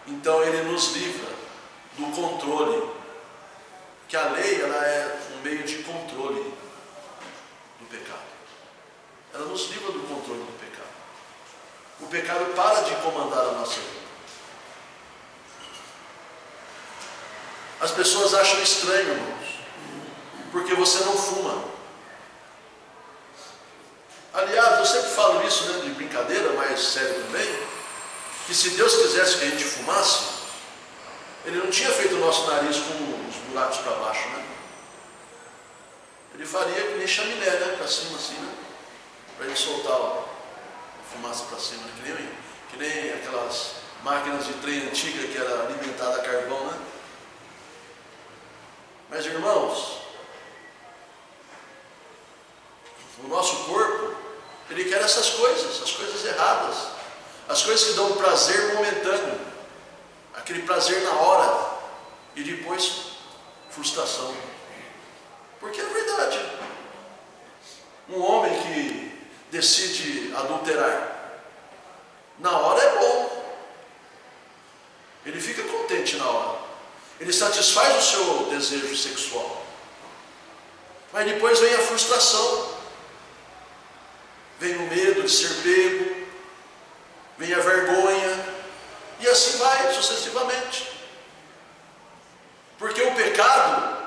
então Ele nos livra do controle. Que a lei, ela é um meio de controle do pecado. Ela nos livra do controle do pecado. O pecado para de comandar a nossa vida. As pessoas acham estranho, irmãos, porque você não fuma. Aliás, eu sempre falo isso, né, de brincadeira, mas sério também. que se Deus quisesse que a gente fumasse, Ele não tinha feito o nosso nariz com os buracos para baixo, né? Ele faria que nem chaminé, né? Para cima assim, né? Para ele soltar a fumaça para cima, né? Que nem aquelas máquinas de trem antigas que era alimentada a carvão, né? Mas, irmãos, o nosso corpo, ele quer essas coisas, as coisas erradas, as coisas que dão prazer momentâneo, aquele prazer na hora, e depois frustração. Porque é verdade. Um homem que decide adulterar, na hora é bom, ele fica contente na hora, ele satisfaz o seu desejo sexual, mas depois vem a frustração, vem o medo de ser pego, vem a vergonha, e assim vai sucessivamente. Porque o pecado,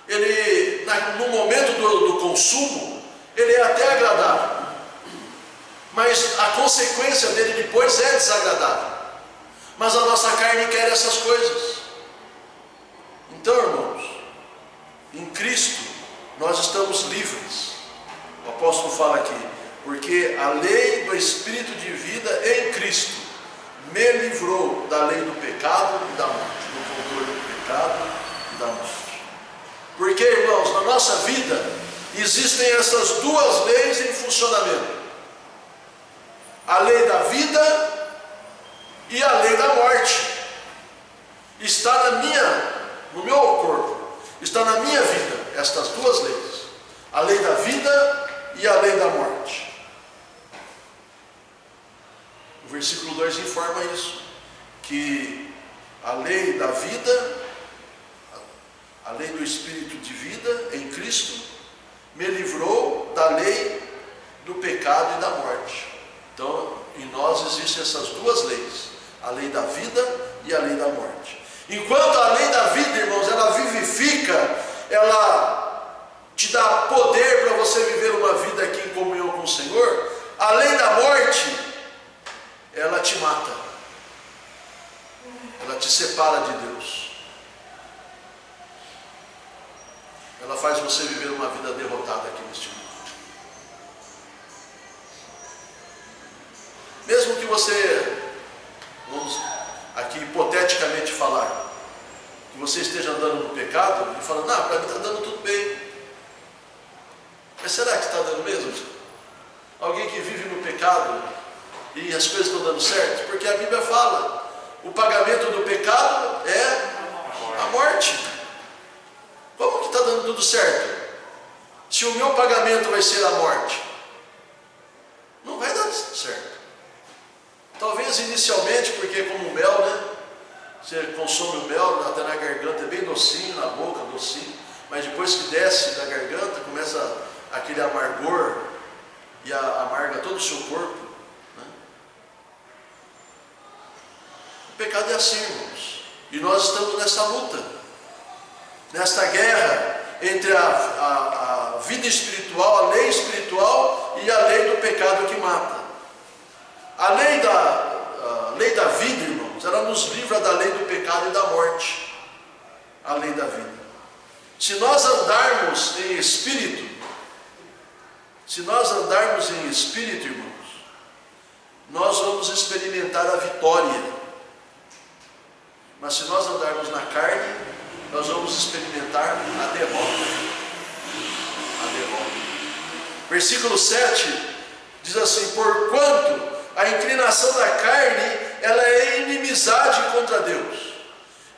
ele, no momento do consumo, ele é até agradável, mas a consequência dele depois é desagradável. Mas a nossa carne quer essas coisas. Então, irmãos, em Cristo nós estamos livres. O apóstolo fala aqui: porque a lei do Espírito de vida em Cristo me livrou da lei do pecado e da morte, do controle do pecado e da morte. Porque, irmãos, na nossa vida existem essas duas leis em funcionamento: a lei da vida e a lei da morte. Está no meu corpo, está na minha vida, estas duas leis: a lei da vida e a lei da morte. O versículo 2 informa isso, que a lei da vida, a lei do Espírito de vida em Cristo, me livrou da lei do pecado e da morte. Então, em nós existem essas duas leis: a lei da vida e a lei da morte. Enquanto a lei da vida, irmãos, ela vivifica, ela te dá poder para você viver uma vida aqui em comunhão com o Senhor, a lei da morte, ela te mata, ela te separa de Deus, ela faz você viver uma vida derrotada aqui neste mundo. Mesmo que você, vamos aqui hipoteticamente falar, que você esteja andando no pecado e falando: não, para mim está dando tudo bem. Mas será que está dando mesmo? Alguém que vive no pecado e as coisas estão dando certo? Porque a Bíblia fala: o pagamento do pecado é a morte. Como que está dando tudo certo? Se o meu pagamento vai ser a morte, não vai dar certo. Talvez inicialmente, porque como o mel, né? Você consome o mel, até na garganta é bem docinho, na boca docinho, mas depois que desce da garganta, começa aquele amargor e amarga todo o seu corpo, né? O pecado é assim, irmãos, e nós estamos nessa luta, nesta guerra entre a vida espiritual, a lei espiritual e a lei do pecado que mata. A lei da vida, irmãos, ela nos livra da lei do pecado e da morte. A lei da vida. Se nós andarmos em espírito, irmãos, nós vamos experimentar a vitória. Mas se nós andarmos na carne, nós vamos experimentar a derrota. A derrota. Versículo 7 diz assim: porquanto a inclinação da carne, ela é inimizade contra Deus,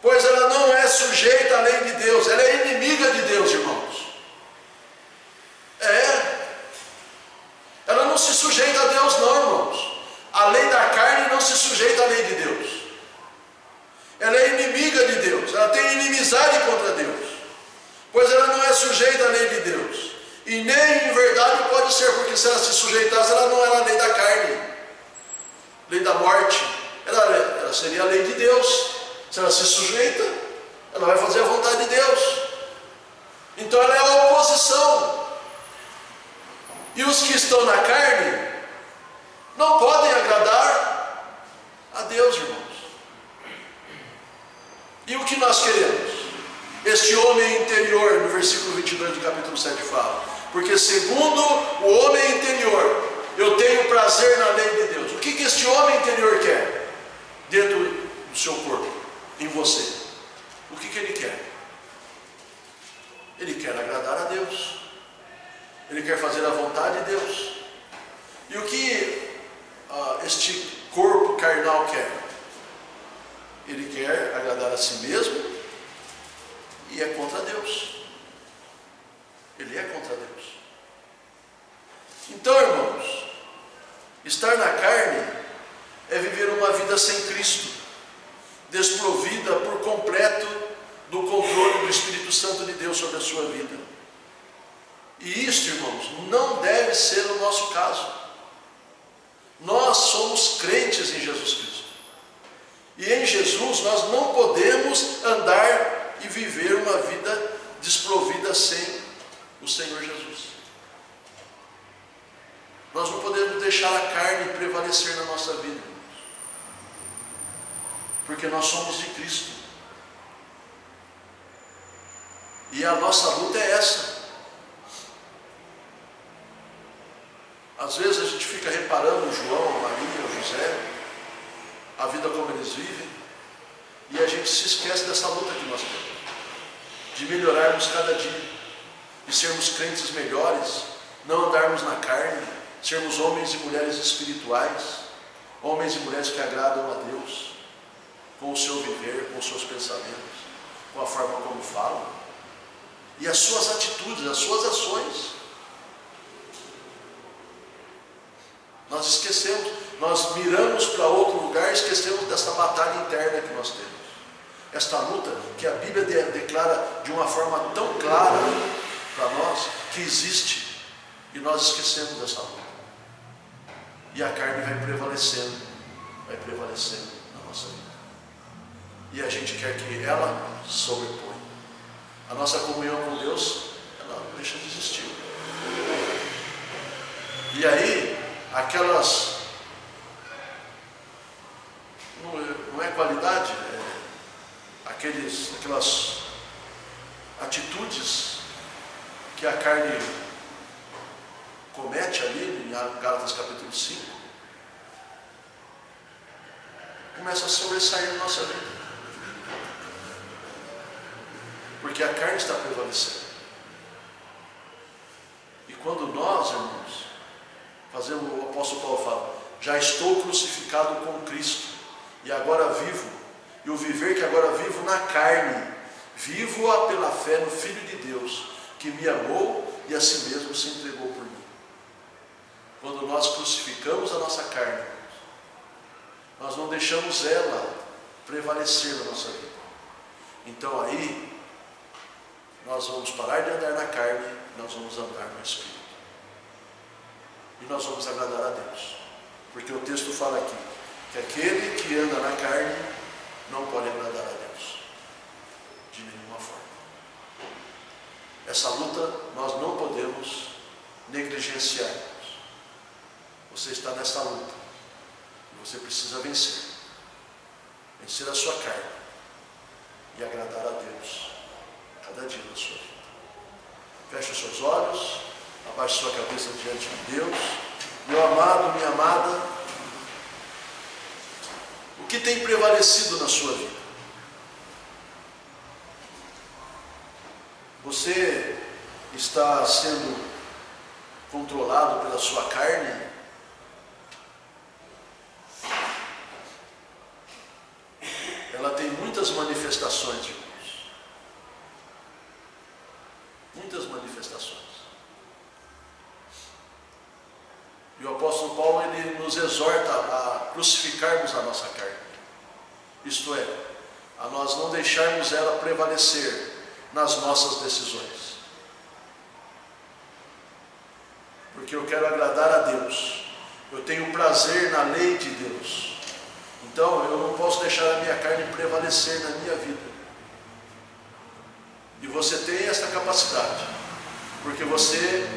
pois ela não é sujeita à lei de Deus, ela é inimiga de Deus, irmãos. Ela não se sujeita a Deus, não, irmãos. A lei da carne não se sujeita à lei de Deus. Ela é inimiga de Deus, ela tem inimizade contra Deus, pois ela não é sujeita à lei de Deus, e nem em verdade pode ser, porque se ela se sujeitasse, ela não era a lei da carne. Lei da morte, ela seria a lei de Deus. Se ela se sujeita, ela vai fazer a vontade de Deus. Então ela é a oposição. E os que estão na carne não podem agradar a Deus, irmãos. E o que nós queremos? Este homem interior, no versículo 22 do capítulo 7 fala: porque segundo o homem interior, eu tenho prazer na lei de Deus. O que este homem interior quer? Dentro do seu corpo, em você. O que ele quer? Ele quer agradar a Deus. Ele quer fazer a vontade de Deus. E o que este corpo carnal quer? Ele quer agradar a si mesmo e é contra Deus. Ele é contra Deus. Então, irmãos, estar na carne é viver uma vida sem Cristo, desprovida por completo do controle do Espírito Santo de Deus sobre a sua vida. E isto, irmãos, não deve ser o nosso caso. Nós somos crentes em Jesus Cristo. E em Jesus nós não podemos andar e viver uma vida desprovida sem o Senhor Jesus. Nós não podemos deixar a carne prevalecer na nossa vida, irmãos, porque nós somos de Cristo. E a nossa luta é essa. Às vezes a gente fica reparando o João, a Maria, o José, a vida como eles vivem, e a gente se esquece dessa luta que nós temos, de melhorarmos cada dia, de sermos crentes melhores, não andarmos na carne, sermos homens e mulheres espirituais, homens e mulheres que agradam a Deus, com o seu viver, com os seus pensamentos, com a forma como falam, e as suas atitudes, as suas ações. Nós esquecemos, nós miramos para outro lugar, esquecemos dessa batalha interna que nós temos. Esta luta que a Bíblia declara de uma forma tão clara para nós, que existe, e nós esquecemos dessa luta. E a carne vai prevalecendo na nossa vida. E a gente quer que ela sobrepõe. A nossa comunhão com Deus, ela deixa de existir. E aí, aquelas, não é qualidade, aquelas atitudes que a carne comete ali em Gálatas capítulo 5, começa a sobressair na nossa vida, porque a carne está prevalecendo. E quando nós, irmãos, fazemos, o apóstolo Paulo fala: já estou crucificado com Cristo, e agora vivo, e o viver que agora vivo na carne, vivo-a pela fé no Filho de Deus, que me amou e a si mesmo se entregou por mim. Quando nós crucificamos a nossa carne, nós não deixamos ela prevalecer na nossa vida. Então aí, nós vamos parar de andar na carne, nós vamos andar no Espírito. E nós vamos agradar a Deus. Porque o texto fala aqui, que aquele que anda na carne não pode agradar a Deus, de nenhuma forma. Essa luta nós não podemos negligenciar. Você está nessa luta, e você precisa vencer. Vencer a sua carne e agradar a Deus cada dia da sua vida. Feche os seus olhos, abaixe sua cabeça diante de Deus. Meu amado, minha amada, o que tem prevalecido na sua vida? Você está sendo controlado pela sua carne? Ela tem muitas manifestações, irmãos. Muitas manifestações. E o apóstolo Paulo, ele nos exorta a crucificarmos a nossa carne. Isto é, a nós não deixarmos ela prevalecer nas nossas decisões. Porque eu quero agradar a Deus. Eu tenho prazer na lei de Deus. Então eu não posso deixar a minha carne prevalecer na minha vida. E você tem essa capacidade. Porque você,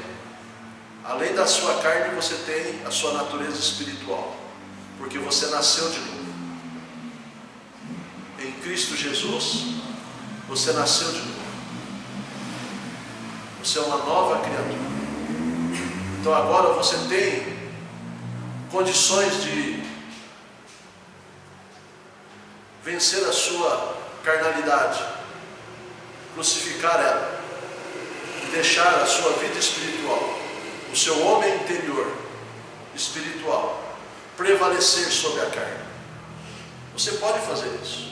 além da sua carne, você tem a sua natureza espiritual. Porque você nasceu de novo. Cristo Jesus, você nasceu de novo. Você é uma nova criatura. Então agora você tem condições de vencer a sua carnalidade, crucificar ela e deixar a sua vida espiritual, o seu homem interior espiritual, prevalecer sobre a carne. Você pode fazer isso.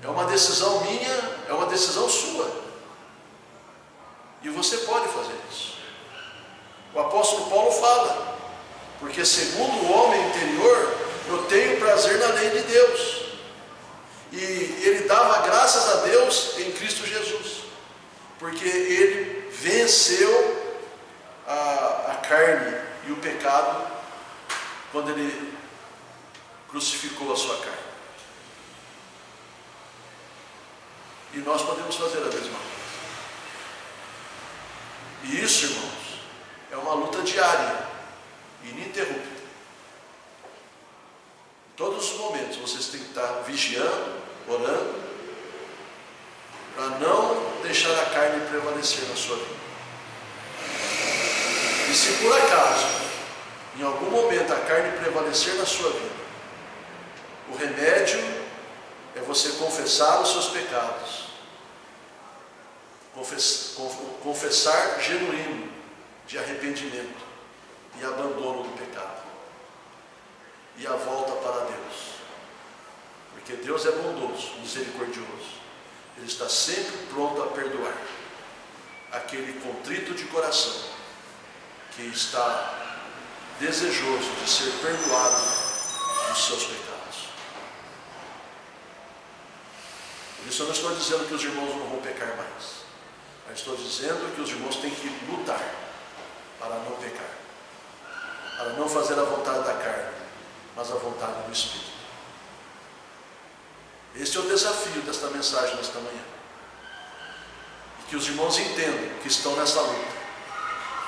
É uma decisão minha, é uma decisão sua. E você pode fazer isso. O apóstolo Paulo fala, porque segundo o homem interior, eu tenho prazer na lei de Deus. E ele dava graças a Deus em Cristo Jesus, porque ele venceu a carne e o pecado quando ele crucificou a sua carne. E nós podemos fazer a mesma coisa. E isso, irmãos, é uma luta diária, ininterrupta. Em todos os momentos vocês têm que estar vigiando, orando, para não deixar a carne prevalecer na sua vida. E se por acaso, em algum momento, a carne prevalecer na sua vida, o remédio é você confessar os seus pecados. Confessar genuíno de arrependimento e abandono do pecado. E a volta para Deus. Porque Deus é bondoso, misericordioso. Ele está sempre pronto a perdoar aquele contrito de coração que está desejoso de ser perdoado dos seus pecados. Por isso eu não estou dizendo que os irmãos não vão pecar mais. Mas estou dizendo que os irmãos têm que lutar para não pecar. Para não fazer a vontade da carne, mas a vontade do Espírito. Este é o desafio desta mensagem nesta manhã. E que os irmãos entendam que estão nessa luta.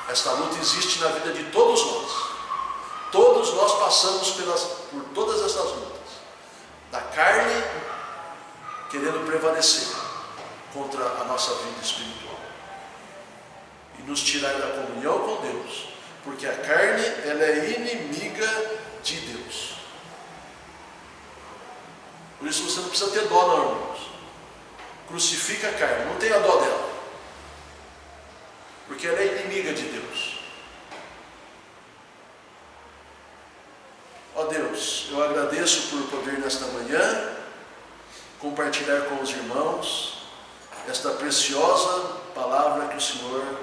Esta luta existe na vida de todos nós. Todos nós passamos por todas essas lutas. Da carne querendo prevalecer contra a nossa vida espiritual. E nos tirar da comunhão com Deus. Porque a carne, ela é inimiga de Deus. Por isso você não precisa ter dó, não, irmãos. Crucifica a carne, não tenha dó dela. Porque ela é inimiga de Deus. Ó Deus, eu agradeço por poder nesta manhã compartilhar com os irmãos esta preciosa palavra que o Senhor,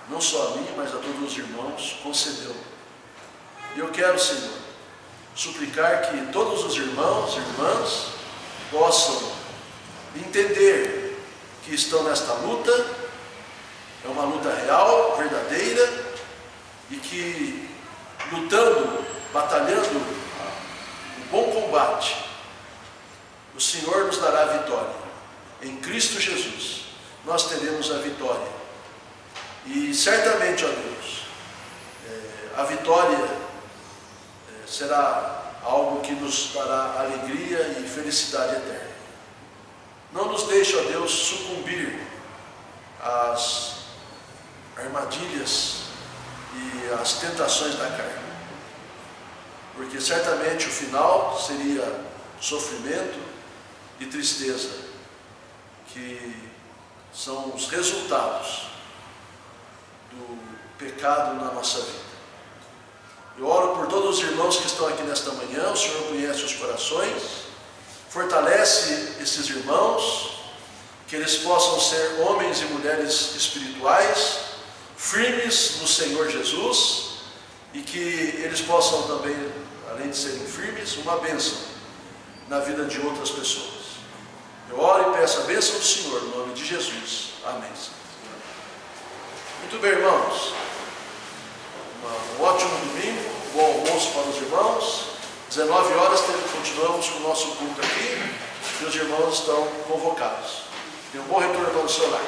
não só a mim, mas a todos os irmãos, concedeu. E eu quero, Senhor, suplicar que todos os irmãos e irmãs possam entender que estão nesta luta, é uma luta real, verdadeira, e que lutando, batalhando o bom combate, o Senhor nos dará a vitória. Em Cristo Jesus, nós teremos a vitória. E certamente, ó Deus, a vitória será algo que nos dará alegria e felicidade eterna. Não nos deixe, ó Deus, sucumbir às armadilhas e às tentações da carne. Porque certamente o final seria sofrimento e tristeza, que são os resultados do pecado na nossa vida. Eu oro por todos os irmãos que estão aqui nesta manhã. O Senhor conhece os corações, fortalece esses irmãos, que eles possam ser homens e mulheres espirituais, firmes no Senhor Jesus, e que eles possam também, além de serem firmes, uma bênção na vida de outras pessoas. Eu oro e peço a bênção do Senhor, no nome de Jesus. Amém. Muito bem, irmãos. Um ótimo domingo, bom almoço para os irmãos. 19 horas continuamos com o nosso culto aqui e os irmãos estão convocados. Tenham um bom retorno para o seu lar.